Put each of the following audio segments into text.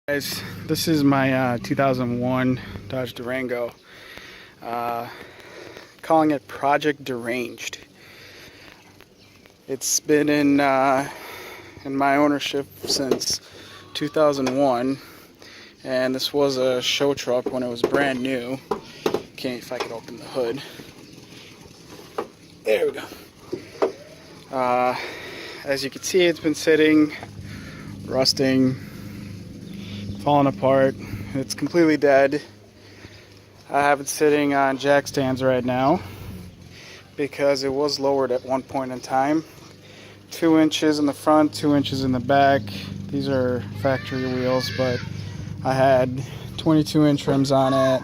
Guys, this is my 2001 Dodge Durango. Calling it Project Deranged. It's been in my ownership since 2001, and this was a show truck when it was brand new. Okay, if I could open the hood. There we go. As you can see, it's been sitting, rusting, falling apart. It's completely dead. I have it sitting on jack stands right now because it was lowered at one point in time. 2 inches in the front, 2 inches in the back. These are factory wheels, but I had 22-inch rims on it.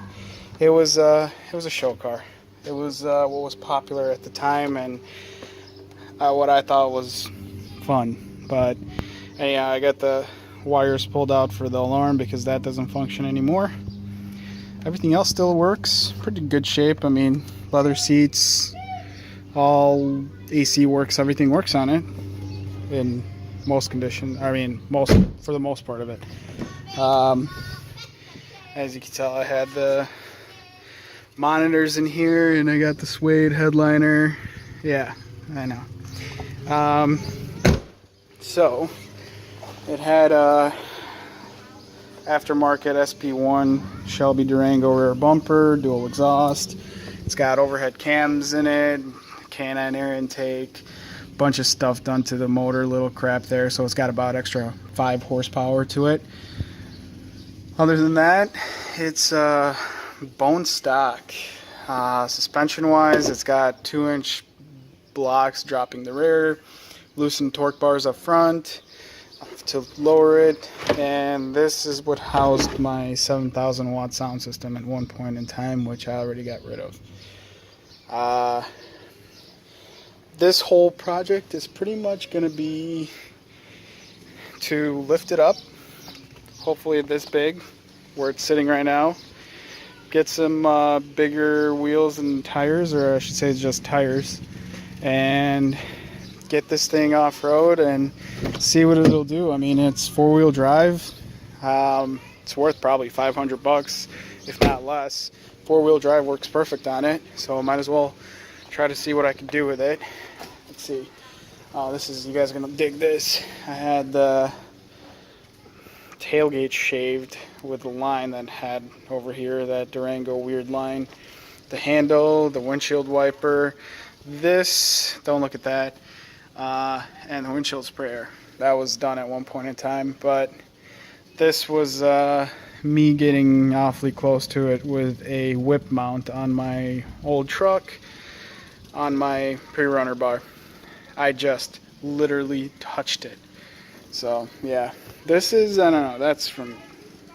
It was a show car. It was what was popular at the time and what I thought was fun. But anyhow, I got the wires pulled out for the alarm because that doesn't function anymore. Everything else still works. Pretty good shape. I mean, leather seats, all AC works, everything works on it in most conditions. I mean, for the most part of it. As you can tell, I had the monitors in here and I got the suede headliner. Yeah, I know. So it had a aftermarket SP1 Shelby Durango rear bumper, dual exhaust. It's got overhead cams in it, canine air intake, bunch of stuff done to the motor, little crap there. So it's got about extra 5 horsepower to it. Other than that, it's bone stock. Suspension wise, it's got 2-inch blocks dropping the rear, loosened torque bars up front to lower it, and this is what housed my 7,000 watt sound system at one point in time, which I already got rid of. This whole project is pretty much going to be to lift it up, hopefully this big where it's sitting right now, get some bigger wheels and tires, or I should say just tires, and get this thing off-road and see what it'll do. I mean, it's 4-wheel drive. It's worth probably $500, if not less. 4-wheel drive works perfect on it, so I might as well try to see what I can do with it. Let's see. This is, you guys are gonna dig this. I had the tailgate shaved with the line that had over here, that Durango weird line. The handle, the windshield wiper. This, don't look at that. And the windshield sprayer. That was done at one point in time, but this was me getting awfully close to it with a whip mount on my old truck on my pre-runner bar. I just literally touched it. So yeah, this is, I don't know, that's from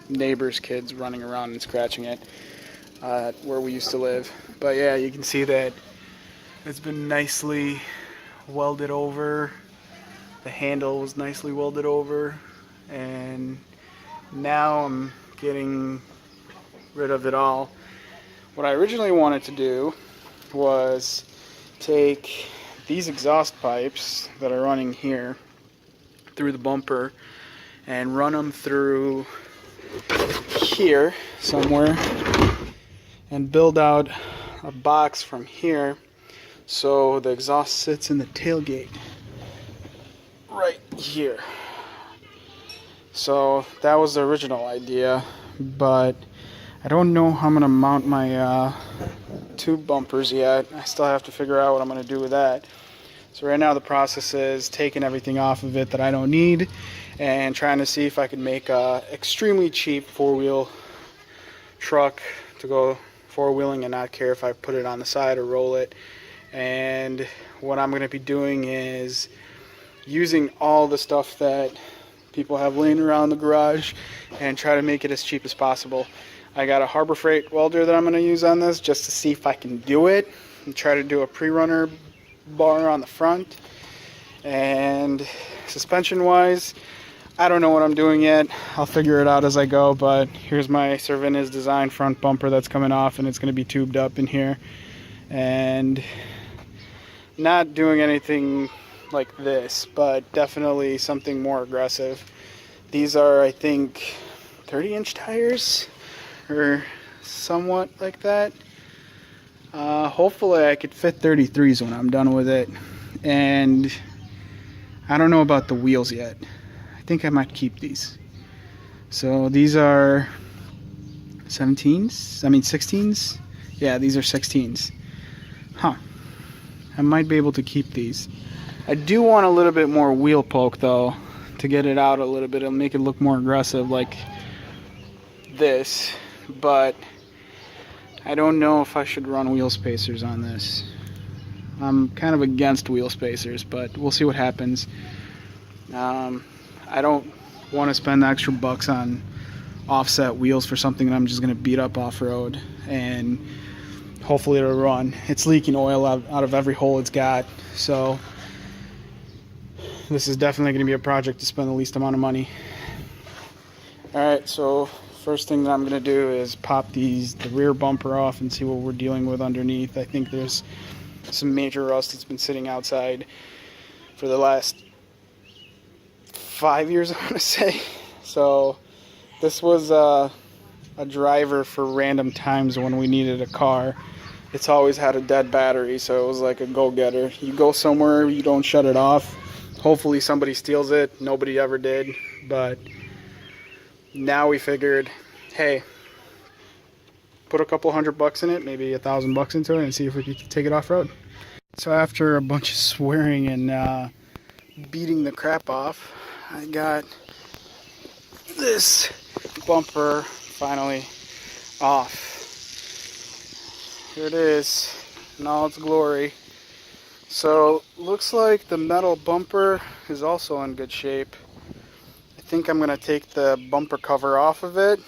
neighbors' kids running around and scratching it where we used to live. But yeah, you can see that it's been nicely welded over. The handle was nicely welded over, and now I'm getting rid of it all. What I originally wanted to do was take these exhaust pipes that are running here through the bumper and run them through here somewhere and build out a box from here so the exhaust sits in the tailgate right here. So that was the original idea, but I don't know how I'm going to mount my tube bumpers yet. I still have to figure out what I'm going to do with that. So right now the process is taking everything off of it that I don't need and trying to see if I can make a extremely cheap 4-wheel truck to go 4-wheeling and not care if I put it on the side or roll it. And what I'm going to be doing is using all the stuff that people have laying around the garage and try to make it as cheap as possible. I got a Harbor Freight welder that I'm going to use on this just to see if I can do it and try to do a pre-runner bar on the front. And suspension wise, I don't know what I'm doing yet. I'll figure it out as I go, but here's my Cervinus design front bumper that's coming off, and it's going to be tubed up in here. And not doing anything like this, but definitely something more aggressive. These are, I think, 30-inch tires or somewhat like that. Hopefully I could fit 33s when I'm done with it. And I don't know about the wheels yet. I think I might keep these. So these are 17s? I mean 16s? Yeah, these are 16s. Huh. I might be able to keep these. I do want a little bit more wheel poke though, to get it out a little bit. It'll make it look more aggressive like this. But I don't know if I should run wheel spacers on this. I'm kind of against wheel spacers, but we'll see what happens. I don't want to spend the extra bucks on offset wheels for something that I'm just going to beat up off-road, and hopefully it'll run. It's leaking oil out of every hole it's got, so this is definitely going to be a project to spend the least amount of money. Alright, so first thing that I'm going to do is pop the rear bumper off and see what we're dealing with underneath. I think there's some major rust that's been sitting outside for the last 5 years, I want to say. So this was a driver for random times when we needed a car. It's always had a dead battery, so it was like a go-getter. You go somewhere, you don't shut it off. Hopefully somebody steals it. Nobody ever did, but now we figured, hey, put a couple $100 in it, maybe $1,000 into it, and see if we can take it off-road. So after a bunch of swearing and beating the crap off, I got this bumper finally off. Here it is in all its glory. So looks like the metal bumper is also in good shape. I think I'm going to take the bumper cover off of it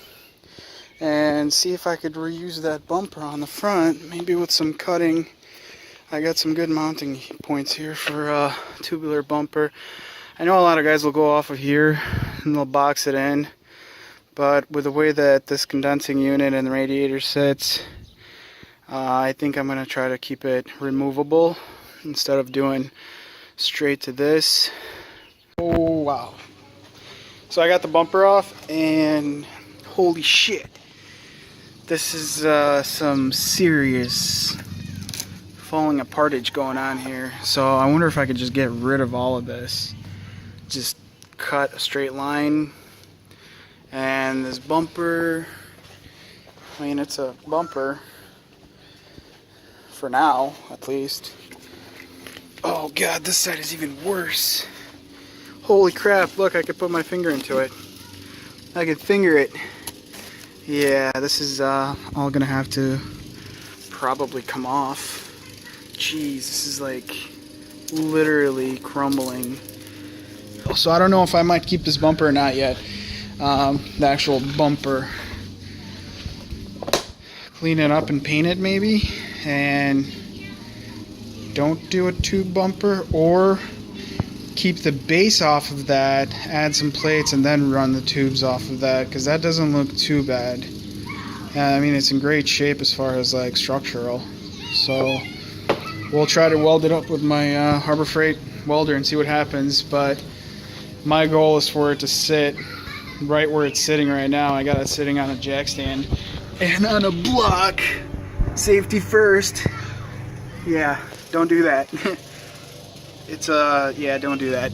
and see if I could reuse that bumper on the front, maybe with some cutting. I got some good mounting points here for a tubular bumper. I know a lot of guys will go off of here and they'll box it in, but with the way that this condensing unit and the radiator sits, I think I'm going to try to keep it removable instead of doing straight to this. Oh wow. So I got the bumper off, and holy shit, this is some serious falling apartage going on here. So I wonder if I could just get rid of all of this. Just cut a straight line, and this bumper, I mean, it's a bumper for now at least. Oh god, this side is even worse. Holy crap, look, I could put my finger into it. I could finger it. Yeah, this is all gonna have to probably come off. Jeez, this is like literally crumbling. So I don't know if I might keep this bumper or not yet. The actual bumper. Clean it up and paint it maybe, and don't do a tube bumper, or keep the base off of that, add some plates, and then run the tubes off of that, because that doesn't look too bad. I mean, it's in great shape as far as like structural. So we'll try to weld it up with my Harbor Freight welder and see what happens, but my goal is for it to sit right where it's sitting right now. I got it sitting on a jack stand and on a block. Safety first. Yeah, don't do that. Yeah, don't do that.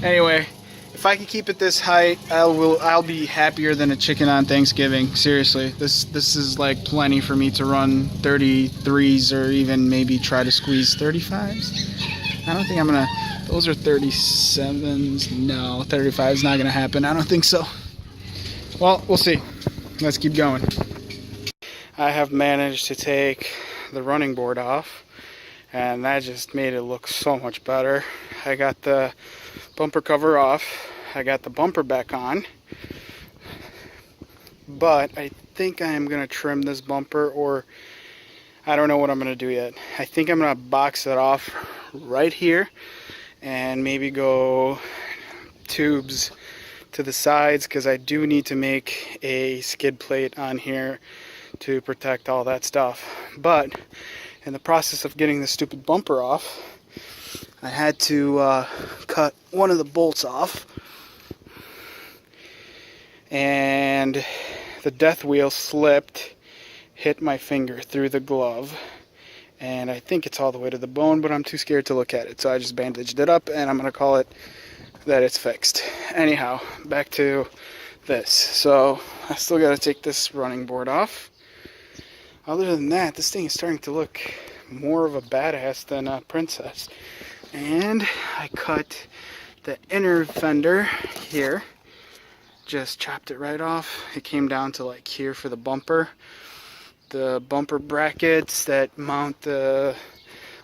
Anyway, if I can keep it this height, I'll be happier than a chicken on Thanksgiving. Seriously, this is like plenty for me to run 33s or even maybe try to squeeze 35s. I don't think I'm gonna. Those are 37s. No, 35 is not gonna happen. I don't think so. Well, we'll see. Let's keep going. I have managed to take the running board off, and that just made it look so much better. I got the bumper cover off, I got the bumper back on, but I think I am going to trim this bumper, or I don't know what I'm going to do yet. I think I'm going to box it off right here and maybe go tubes to the sides, because I do need to make a skid plate on here to protect all that stuff. But in the process of getting this stupid bumper off, I had to cut one of the bolts off, and the death wheel slipped, hit my finger through the glove, and I think it's all the way to the bone, but I'm too scared to look at it, so I just bandaged it up, and I'm gonna call it that it's fixed. Anyhow, back to this. So I still gotta take this running board off. Other than that, this thing is starting to look more of a badass than a princess. And I cut the inner fender here, just chopped it right off. It came down to like here for the bumper. The bumper brackets that mount the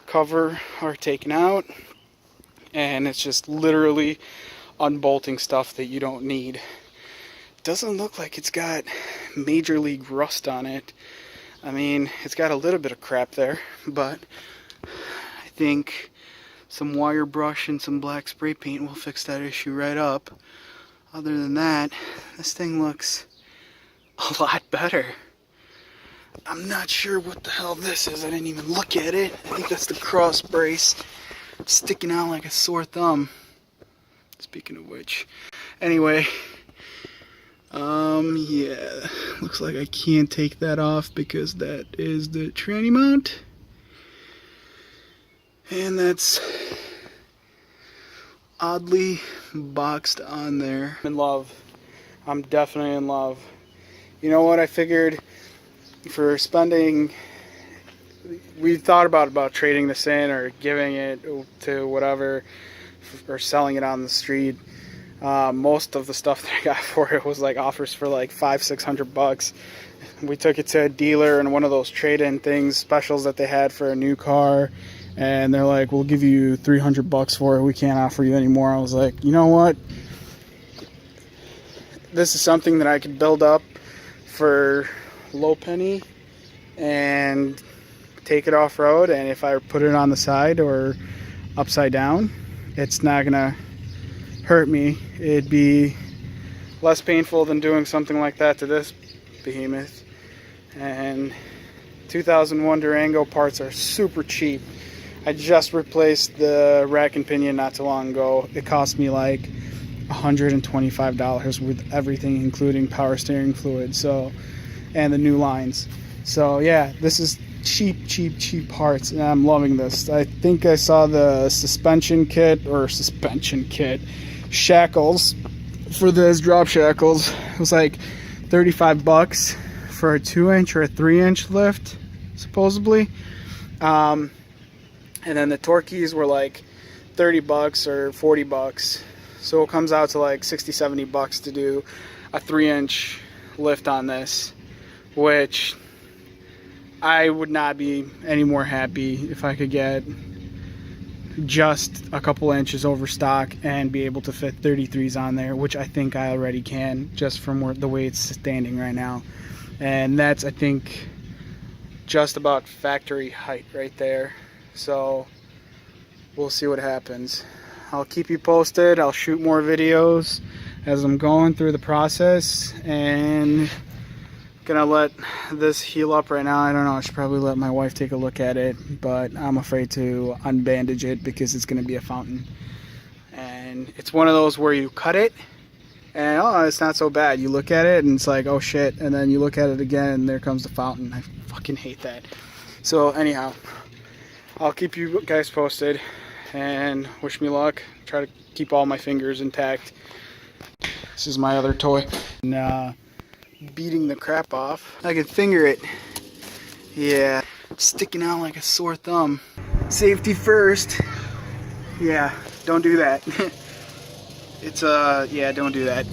cover are taken out, and it's just literally unbolting stuff that you don't need. Doesn't look like it's got major league rust on it. I mean, it's got a little bit of crap there, but I think some wire brush and some black spray paint will fix that issue right up. Other than that, this thing looks a lot better. I'm not sure what the hell this is. I didn't even look at it. I think that's the cross brace sticking out like a sore thumb. Speaking of which. Anyway, yeah, looks like I can't take that off because that is the tranny mount. And that's oddly boxed on there. I'm in love. I'm definitely in love. You know what, I figured for spending, we thought about trading this in or giving it to whatever, or selling it on the street. Most of the stuff that I got for it was like offers for like $500-600. We took it to a dealer and one of those trade-in things, specials that they had for a new car, and they're like, we'll give you $300 for it, we can't offer you anymore. I was like, you know what, this is something that I could build up for low penny and take it off-road, and if I put it on the side or upside down, it's not gonna hurt me. It'd be less painful than doing something like that to this behemoth. And 2001 Durango parts are super cheap. I just replaced the rack and pinion not too long ago. It cost me like $125 with everything, including power steering fluid, so, and the new lines. So yeah, this is cheap parts, and I'm loving this. I think I saw the suspension kit shackles for those drop shackles. It was like $35 for a 2-inch or a 3-inch lift, supposedly. And then the torque keys were like $30 or $40. So it comes out to like $60-70 to do a 3-inch lift on this, which I would not be any more happy if I could get just a couple inches over stock and be able to fit 33s on there, which I think I already can just from the way it's standing right now. And that's, I think, just about factory height right there. So we'll see what happens. I'll keep you posted. I'll shoot more videos as I'm going through the process, and gonna let this heal up right now. I don't know, I should probably let my wife take a look at it, but I'm afraid to unbandage it because it's gonna be a fountain. And it's one of those where you cut it and oh, it's not so bad. You look at it and it's like, oh shit, and then you look at it again and there comes the fountain. I fucking hate that. So anyhow, I'll keep you guys posted and wish me luck. Try to keep all my fingers intact. This is my other toy. And, beating the crap off. I can finger it. Yeah, sticking out like a sore thumb. Safety first. Yeah, don't do that. It's yeah, don't do that.